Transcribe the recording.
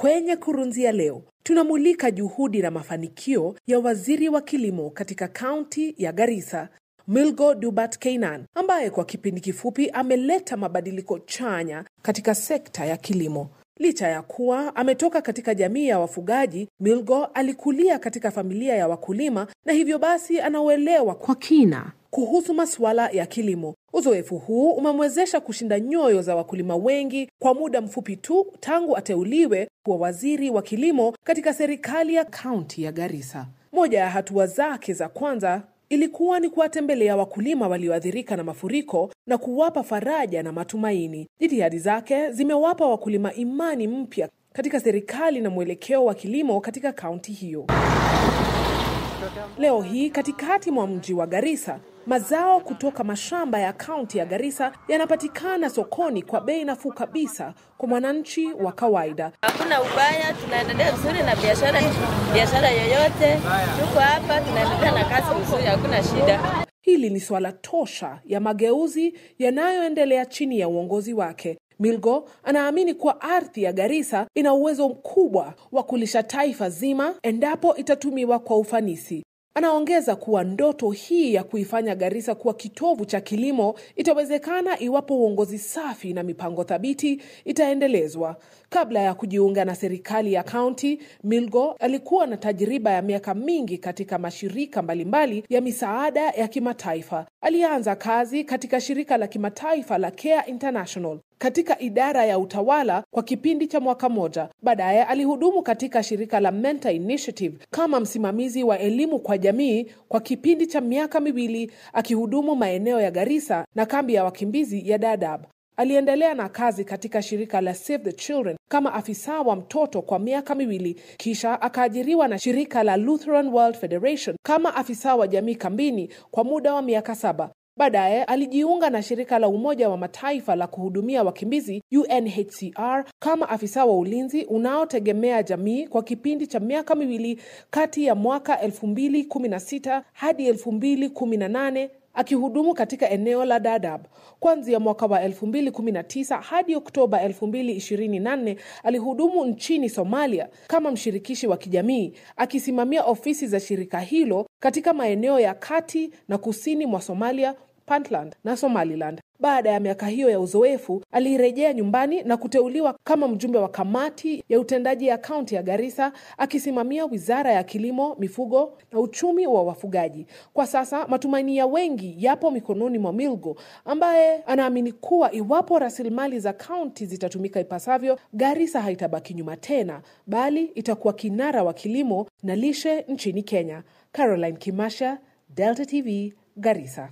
Kwenye Kurunzi ya leo, tunamulika juhudi na mafanikio ya waziri wa kilimo katika kaunti ya Garissa, Milgo Dubat Keynan, ambaye kwa kipindi kifupi ameleta mabadiliko chanya katika sekta ya kilimo. Licha ya kuwa ametoka katika jamii ya wafugaji, Milgo alikulia katika familia ya wakulima na hivyo basi anauelewa kwa kina kuhusu masuala ya kilimo. Uzoefu huu umemwezesha kushinda nyoyo za wakulima wengi kwa muda mfupi tu tangu ateuliwe kuwa waziri wa kilimo katika serikali ya kaunti ya Garissa. Moja ya hatua zake za kwanza ilikuwa ni kuwatembelea wakulima walioathirika na mafuriko na kuwapa faraja na matumaini. Jitihadi zake zimewapa wakulima imani mpya katika serikali na mwelekeo wa kilimo katika kaunti hiyo. Leo hii katikati mwa mji wa Garissa, mazao kutoka mashamba ya kaunti ya Garissa yanapatikana sokoni kwa bei nafuu kabisa kwa mwananchi wa kawaida. Hakuna ubaya, tunaendelea vizuri na biashara yoyote. Tuko hapa tunaendelea na kazi vizuri, hakuna shida. Hili ni swala tosha ya mageuzi yanayoendelea chini ya uongozi wake. Milgo anaamini kuwa ardhi ya Garissa ina uwezo mkubwa wa kulisha taifa zima endapo itatumiwa kwa ufanisi. Anaongeza kuwa ndoto hii ya kuifanya Garissa kuwa kitovu cha kilimo itawezekana iwapo uongozi safi na mipango thabiti itaendelezwa. Kabla ya kujiunga na serikali ya kaunti, Milgo alikuwa na tajriba ya miaka mingi katika mashirika mbalimbali ya misaada ya kimataifa. Alianza kazi katika shirika la kimataifa la Care International katika idara ya utawala kwa kipindi cha mwaka moja. Baadaye alihudumu katika shirika la Mentor Initiative kama msimamizi wa elimu kwa jamii kwa kipindi cha miaka 2, akihudumu maeneo ya Garissa na kambi ya wakimbizi ya Dadaab. Aliendelea na kazi katika shirika la Save the Children kama afisa wa mtoto kwa miaka 2, kisha akaajiriwa na shirika la Lutheran World Federation kama afisa wa jamii kambini kwa muda wa miaka 7. Baadaye alijiunga na shirika la Umoja wa Mataifa la kuhudumia wakimbizi UNHCR kama afisa wa ulinzi unaotegemea jamii kwa kipindi cha miaka 2 kati ya mwaka 2016 hadi 2018, akihudumu katika eneo la Dadaab. Kuanzia mwaka wa 2019 hadi Oktoba 2024 alihudumu nchini Somalia kama mshirikishi wa kijamii, akisimamia ofisi za shirika hilo katika maeneo ya kati na kusini mwa Somalia, Puntland na Somaliland. Baada ya miaka hiyo ya uzoefu, alirejea nyumbani na kuteuliwa kama mjumbe wa kamati ya utendaji ya kaunti ya Garissa, akisimamia wizara ya kilimo, mifugo na uchumi wa wafugaji. Kwa sasa matumaini ya wengi yapo mikononi mwa Milgo, ambaye anaamini kuwa iwapo rasilimali za kaunti zitatumika ipasavyo, Garissa haitabaki nyuma tena, bali itakuwa kinara wa kilimo na lishe nchini Kenya. Caroline Kimasha, Delta TV, Garissa.